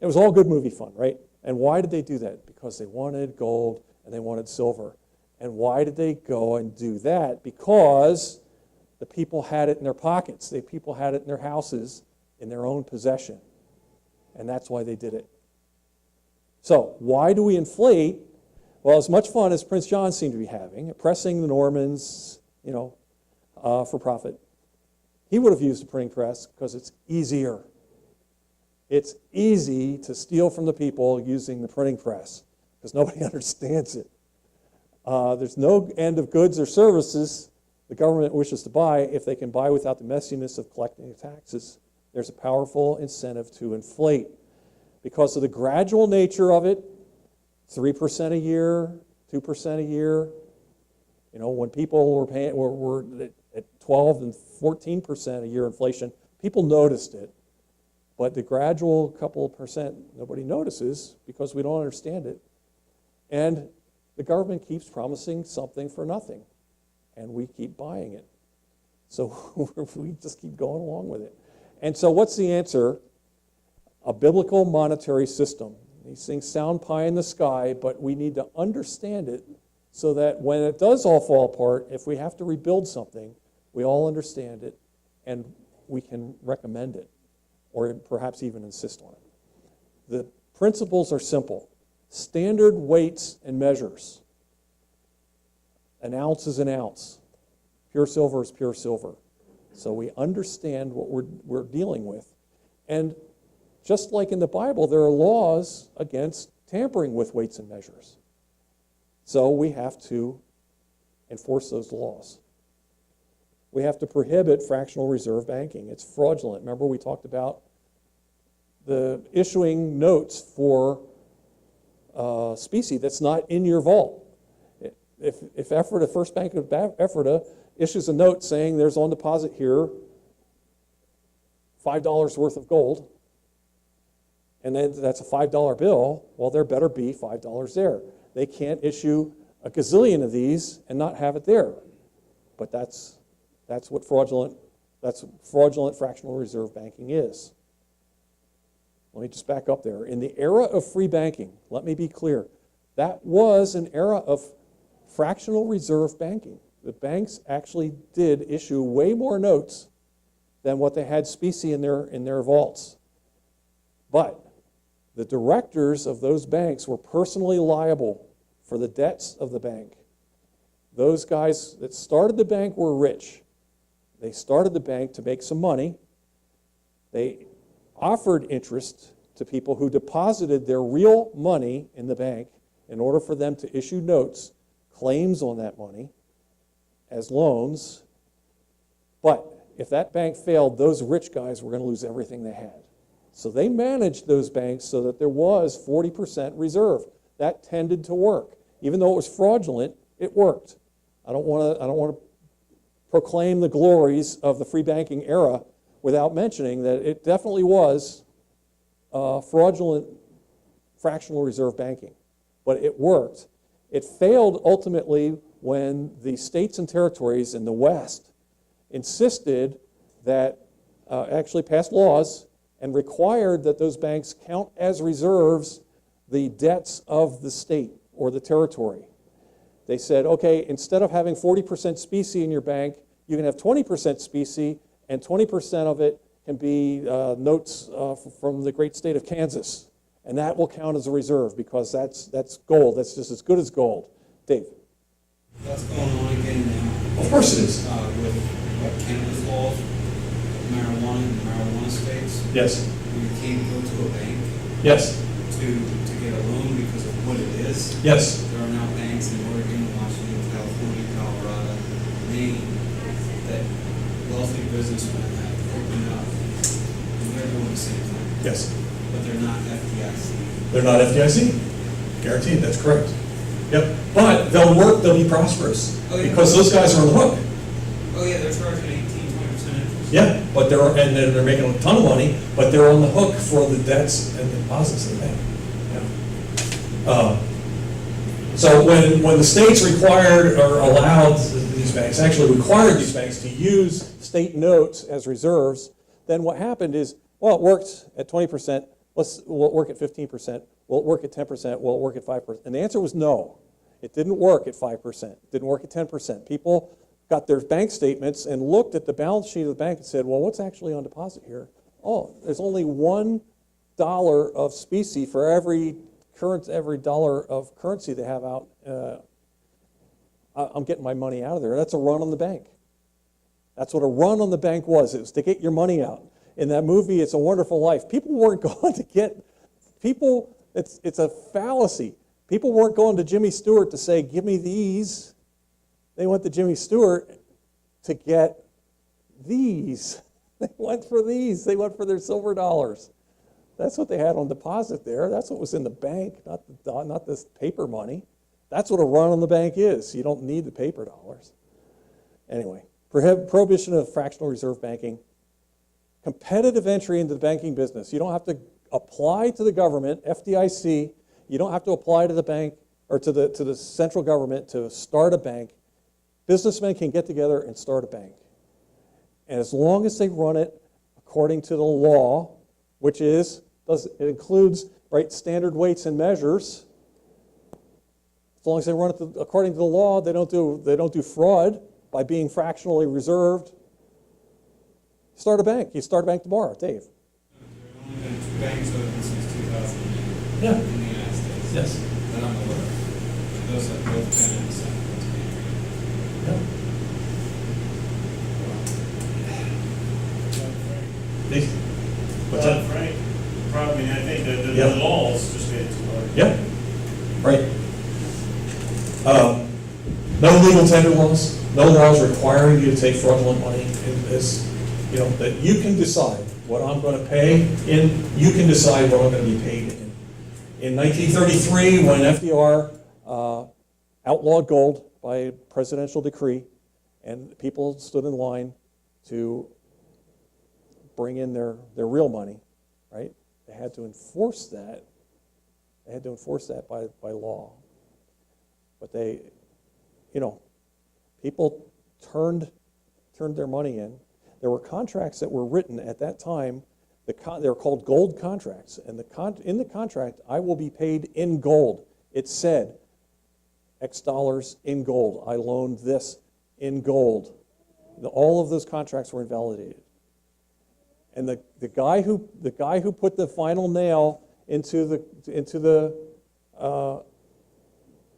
It was all good movie fun, right? And why did they do that? Because they wanted gold and they wanted silver. And why did they go and do that? Because the people had it in their pockets. The people had it in their houses, in their own possession. And that's why they did it. So why do we inflate? Well, as much fun as Prince John seemed to be having, oppressing the Normans, for profit, he would have used a printing press because it's easier. It's easy to steal from the people using the printing press because nobody understands it. There's no end of goods or services the government wishes to buy if they can buy without the messiness of collecting the taxes. There's a powerful incentive to inflate. Because of the gradual nature of it, 3% a year, 2% a year, when people were paying, were at 12 and 14% a year inflation, people noticed it. But the gradual couple of percent, nobody notices because we don't understand it. And the government keeps promising something for nothing, and we keep buying it. So we just keep going along with it. And so what's the answer? A biblical monetary system. These things sound pie in the sky, but we need to understand it so that when it does all fall apart, if we have to rebuild something, we all understand it and we can recommend it or perhaps even insist on it. The principles are simple. Standard weights and measures. An ounce is an ounce. Pure silver is pure silver. So we understand what we're dealing with. And just like in the Bible, there are laws against tampering with weights and measures. So we have to enforce those laws. we have to prohibit fractional reserve banking. It's fraudulent. Remember, we talked about the issuing notes for specie that's not in your vault. If Ephrata, First Bank of Ephrata, issues a note saying there's on deposit here $5 worth of gold, and then that's a $5 bill, well, there better be $5 there. They can't issue a gazillion of these and not have it there. But that's what fraudulent fractional reserve banking is. Let me just back up there. In the era of free banking, let me be clear, that was an era of fractional reserve banking. The banks actually did issue way more notes than what they had specie in their vaults. But the directors of those banks were personally liable for the debts of the bank. Those guys that started the bank were rich. They started the bank to make some money. They offered interest to people who deposited their real money in the bank in order for them to issue notes, claims on that money as loans. But if that bank failed, those rich guys were going to lose everything they had. So they managed those banks so that there was 40% reserve. That tended to work. Even though it was fraudulent, it worked. I don't want to proclaim the glories of the free banking era without mentioning that it definitely was fraudulent fractional reserve banking. But it worked. It failed ultimately when the states and territories in the West insisted that, actually passed laws and required that those banks count as reserves the debts of the state or the territory. They said, okay, instead of having 40% specie in your bank, you can have 20% specie, and 20% of it can be notes from the great state of Kansas. And that will count as a reserve because that's gold. That's just as good as gold. Dave. That's going on again now. Of course it is. With what cannabis laws, marijuana states. Yes. You can't go to a bank Yes. to get a loan because of what it is. Yes. There are now banks in Oregon, Washington, California, Colorado, Maine, that wealthy businessmen have opened up, and they're doing the same thing. Yes. But they're not FDIC. They're not FDIC. Guaranteed, that's correct. Yep. But they'll work, they'll be prosperous. Oh, yeah. Because those guys are on the hook. Oh yeah, they're charging 18-20% interest. Yeah, but they're making a ton of money, but they're on the hook for the debts and deposits in the bank. Yeah. So when the states required or allowed these banks, actually required these banks to use State notes as reserves, then what happened is, well, it worked at 20%, will it work at 15%, will it work at 10%, will it work at 5%? And the answer was no. It didn't work at 5%, it didn't work at 10%. People got their bank statements and looked at the balance sheet of the bank and said, well, what's actually on deposit here? Oh, there's only $1 of specie for every dollar of currency they have out. I'm getting my money out of there. That's a run on the bank. That's what a run on the bank was. It was to get your money out. In that movie, It's a Wonderful Life, people weren't going to get, it's a fallacy. People weren't going to Jimmy Stewart to say, give me these. They went to Jimmy Stewart to get these. They went for these. They went for their silver dollars. That's what they had on deposit there. That's what was in the bank, not this paper money. That's what a run on the bank is. You don't need the paper dollars. Anyway, prohibition of fractional reserve banking. Competitive entry into the banking business. You don't have to apply to the government, FDIC. You don't have to apply to the bank or to the central government to start a bank. Businessmen can get together and start a bank. And as long as they run it according to the law, which it includes standard weights and measures. As long as they run it according to the law, they don't do fraud by being fractionally reserved. Start a bank. You start a bank tomorrow, Dave. There have only been 2 banks open since 2008 Yeah. in the United States. Yes. That I'm aware of. Those have both been in the South. What's that? Frank, probably, I think the Yeah. laws just made it too hard. Yeah, right. No legal legal tender laws, no laws requiring you to take fraudulent money. It's, you know, that you can decide what I'm going to pay in, you can decide what I'm going to be paid in. In 1933, when FDR outlawed gold by presidential decree, and people stood in line to bring in their real money, right? They had to enforce that. They had to enforce that by law. But they, you know, people turned their money in. There were contracts that were written at that time. They were called gold contracts. And in the contract, I will be paid in gold. It said, X dollars in gold. I loaned this in gold. All of those contracts were invalidated. And the guy who put the final nail into the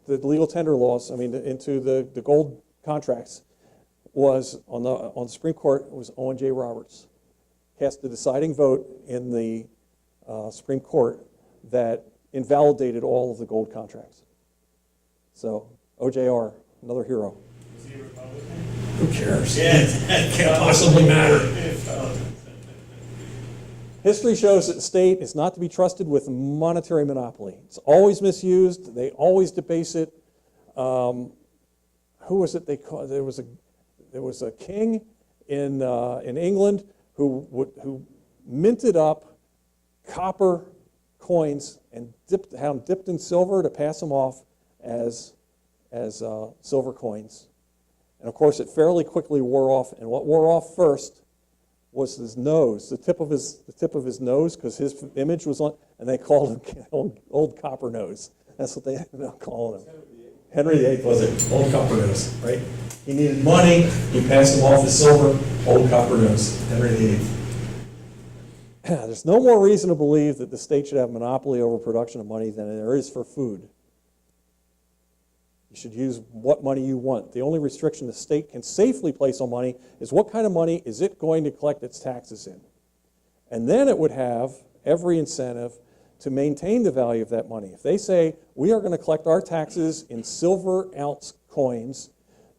legal tender laws, I mean, into the gold contracts, was on the Supreme Court, was Owen J. Roberts. Cast the deciding vote in the Supreme Court that invalidated all of the gold contracts. So, OJR, another hero. Was he a Republican? Who cares? Yeah. It can't possibly matter. History shows that the state is not to be trusted with monetary monopoly. It's always misused. They always debase it. Who was it they called? There was a king in England who minted up copper coins and had them dipped in silver to pass them off as silver coins. And of course, it fairly quickly wore off. And what wore off first was his nose, the tip of his nose, because his image was on, and they called him old copper nose. That's what they ended up calling him. Henry VIII was it? Old copper nose, right? He needed money. He passed him off as silver. Old copper nose. Henry VIII. There's no more reason to believe that the state should have a monopoly over production of money than there is for food. You should use what money you want. The only restriction the state can safely place on money is what kind of money is it going to collect its taxes in. And then it would have every incentive to maintain the value of that money. If they say, we are going to collect our taxes in silver ounce coins,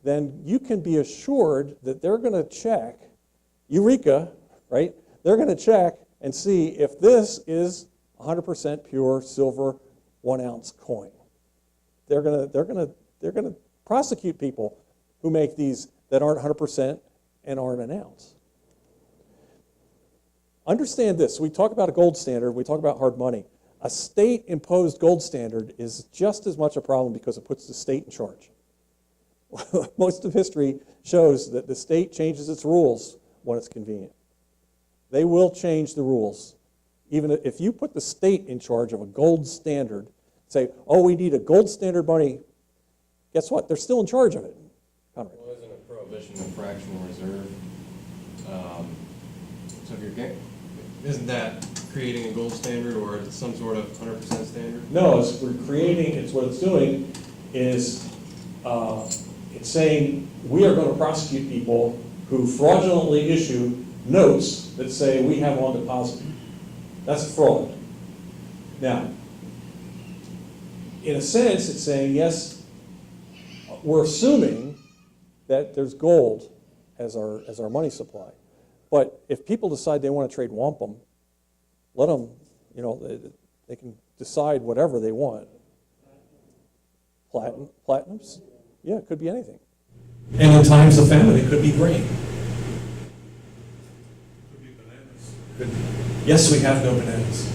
then you can be assured that they're going to check, Eureka, right? They're going to check and see if this is 100% pure silver 1 ounce coin. They're going to prosecute people who make these that aren't 100% and aren't an ounce. Understand this. We talk about a gold standard. We talk about hard money. A state-imposed gold standard is just as much a problem because it puts the state in charge. Most of history shows that the state changes its rules when it's convenient. They will change the rules. Even if you put the state in charge of a gold standard, say, oh, we need a gold standard money, guess what? They're still in charge of it. Conrad. Well, isn't a prohibition of fractional reserve? So if you're isn't that creating a gold standard or some sort of 100% standard? No, it's what it's doing is it's saying we are going to prosecute people who fraudulently issue notes that say we have on deposit. That's a fraud. Now, in a sense, it's saying, yes, we're assuming that there's gold as our money supply. But if people decide they want to trade wampum, let them, they can decide whatever they want. Platinums? Yeah, it could be anything. And in times of famine, it could be grain. Could be bananas. Yes, we have no bananas.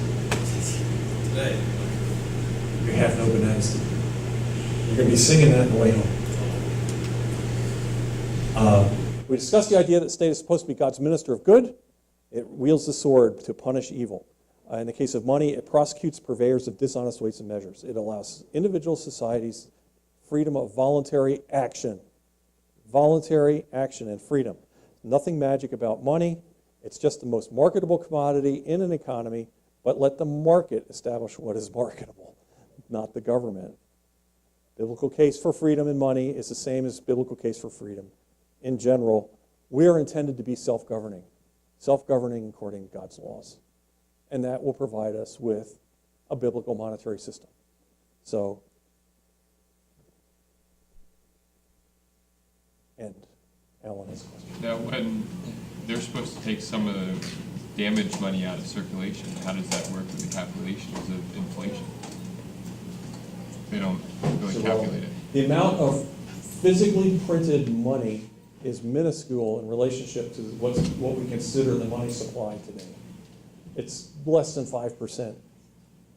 Today. We have no bananas. You're going to be singing that on the way home. We discussed the idea that the state is supposed to be God's minister of good. It wields the sword to punish evil. In the case of money, it prosecutes purveyors of dishonest weights and measures. It allows individual societies freedom of voluntary action. Voluntary action and freedom. Nothing magic about money. It's just the most marketable commodity in an economy, but let the market establish what is marketable, not the government. Biblical case for freedom in money is the same as biblical case for freedom. In general, we are intended to be self-governing according to God's laws. And that will provide us with a biblical monetary system. So, end. Alan has a question. Now, when they're supposed to take some of the damage money out of circulation, how does that work with the calculations of inflation? They don't really calculate it. The amount of physically printed money is minuscule in relationship to what we consider the money supply today. It's less than 5%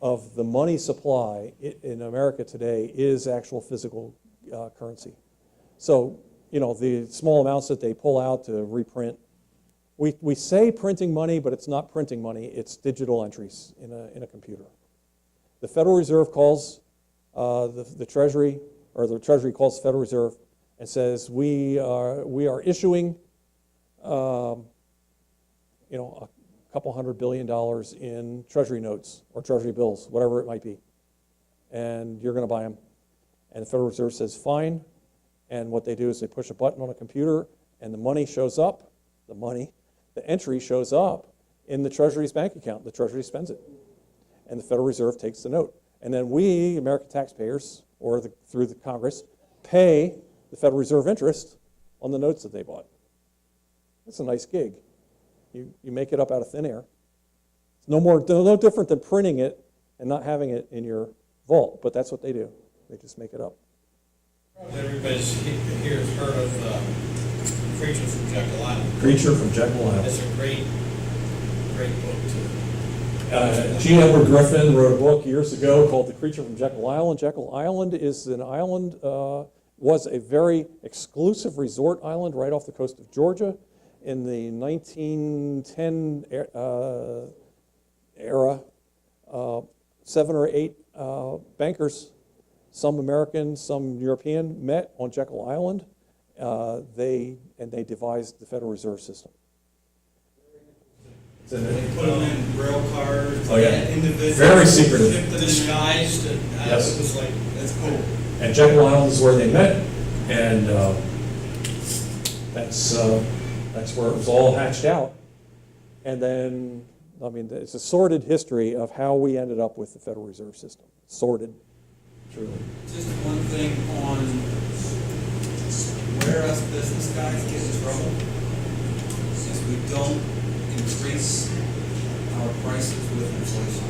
of the money supply in America today is actual physical currency. So, you know, the small amounts that they pull out to reprint, we say printing money, but it's not printing money, it's digital entries in a computer. The Federal Reserve calls the Treasury, or the Treasury calls the Federal Reserve and says, we are issuing, you know, a couple $100 billion in Treasury notes or Treasury bills, whatever it might be, and you're going to buy them. And the Federal Reserve says, fine. And what they do is they push a button on a computer, and the money shows up. The entry shows up in the Treasury's bank account. The Treasury spends it, and the Federal Reserve takes the note. And then we, American taxpayers, or through the Congress, pay the Federal Reserve interest on the notes that they bought. That's a nice gig. You make it up out of thin air. It's no different than printing it and not having it in your vault, but that's what they do. They just make it up. Everybody's here has heard of Creature from Jekyll Island. Creature from Jekyll Island. It's a great book too. G. Edward Griffin wrote a book years ago called The Creature from Jekyll Island. Jekyll Island is an island, was a very exclusive resort island right off the coast of Georgia. In the 1910 era, 7 or 8 bankers, some American, some European, met on Jekyll Island. They devised the Federal Reserve System. They put them in rail cars. Oh, yeah. Individuals. Very secretive. Disguised. Yes. It was like, that's cool. And Jekyll Island is where they met, and that's where it was all hatched out. And then, I mean, it's a sordid history of how we ended up with the Federal Reserve System. Sordid, truly. Just one thing on where us business guys get in trouble is we don't increase our prices with inflation.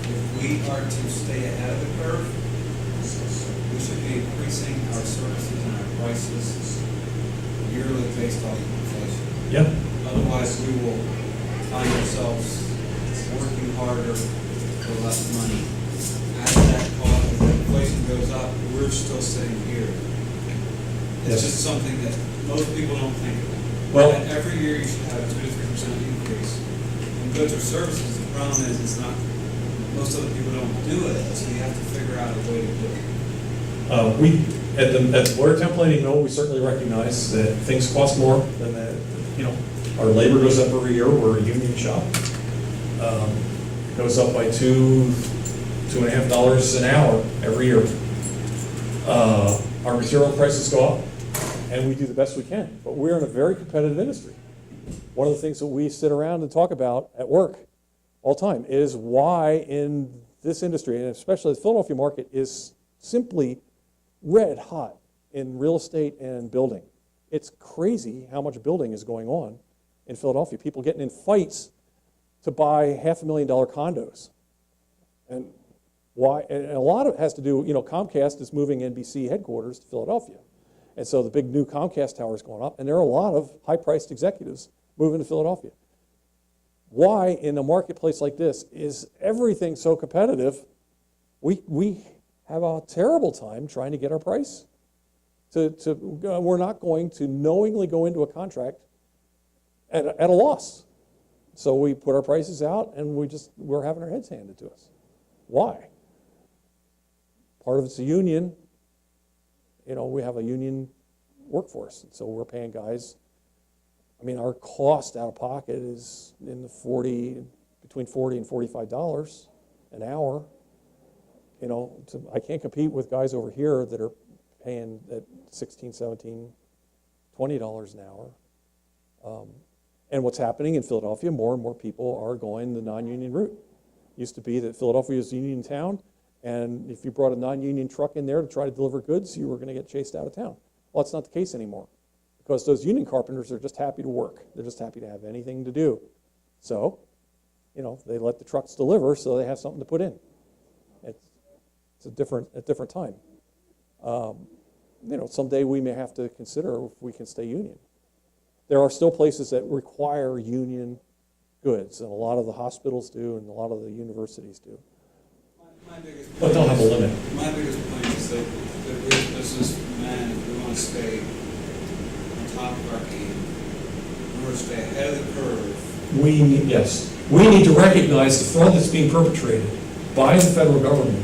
If we are to stay ahead of the curve, we should be increasing our services and our prices yearly based off of inflation. Yep. Otherwise, we will find ourselves working harder for less money. As that cost, as inflation goes up, we're still sitting here. It's Yes. just something that most people don't think about. Well- And every year you should have a 2 to 3% increase. In goods or services, the problem is it's not, most other people don't do it, so you have to figure out a way to do it. We, at the Lawyer Templating Mill, we certainly recognize that things cost more than that. You know, our labor goes up every year. We're a union shop. It goes up by $2.50 an hour every year. Our material prices go up, and we do the best we can. But we're in a very competitive industry. One of the things that we sit around and talk about at work all the time is why in this industry, and especially the Philadelphia market, is simply red hot in real estate and building. It's crazy how much building is going on in Philadelphia. People getting in fights to buy $500,000 condos. And why? And a lot of it has to do, you know, Comcast is moving NBC headquarters to Philadelphia. And so the big new Comcast tower is going up, and there are a lot of high-priced executives moving to Philadelphia. Why in a marketplace like this is everything so competitive? We have a terrible time trying to get our price. We're not going to knowingly go into a contract at a loss. So we put our prices out, and we're having our heads handed to us. Why? Part of it's a union. You know, we have a union workforce, and so we're paying guys. I mean, our cost out of pocket is in the between $40 and $45 an hour. You know, I can't compete with guys over here that are paying at $16, $17, $20 an hour. And what's happening in Philadelphia, more and more people are going the non-union route. Used to be that Philadelphia is a union town, and if you brought a non-union truck in there to try to deliver goods, you were going to get chased out of town. Well, that's not the case anymore, because those union carpenters are just happy to work. They're just happy to have anything to do. So, you know, they let the trucks deliver so they have something to put in. It's a different time. You know, someday we may have to consider if we can stay union. There are still places that require union goods, and a lot of the hospitals do, and a lot of the universities do. My biggest But don't have a limit. My biggest point is that we as businessmen, if we want to stay on top of our game, in order to stay ahead of the curve, We need to recognize the fraud that's being perpetrated by the federal government,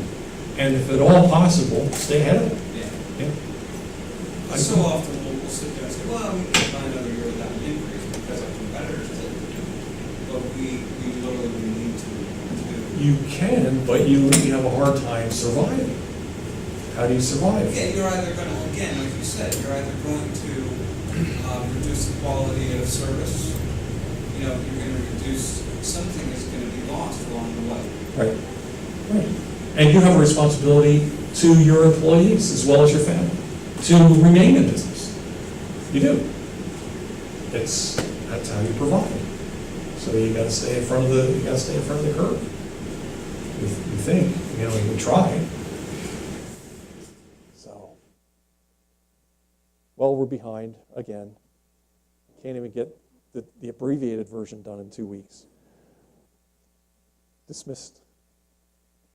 and if at all possible, stay ahead of it. yeah. Yeah. So often we'll sit there and say, well, we can find another year without an increase because our competitors did. But we literally need to. You can, but you have a hard time surviving. How do you survive? Yeah, you're either going to, again, like you said, you're either going to reduce the quality of service. You know, you're going to reduce, something is going to be lost along the way. Right. Right. And you have a responsibility to your employees as well as your family to remain in business. You do. That's how you provide. So you got to stay in front of the curve. We think, you know, we try. So, well, we're behind again. Can't even get the abbreviated version done in 2 weeks. Dismissed.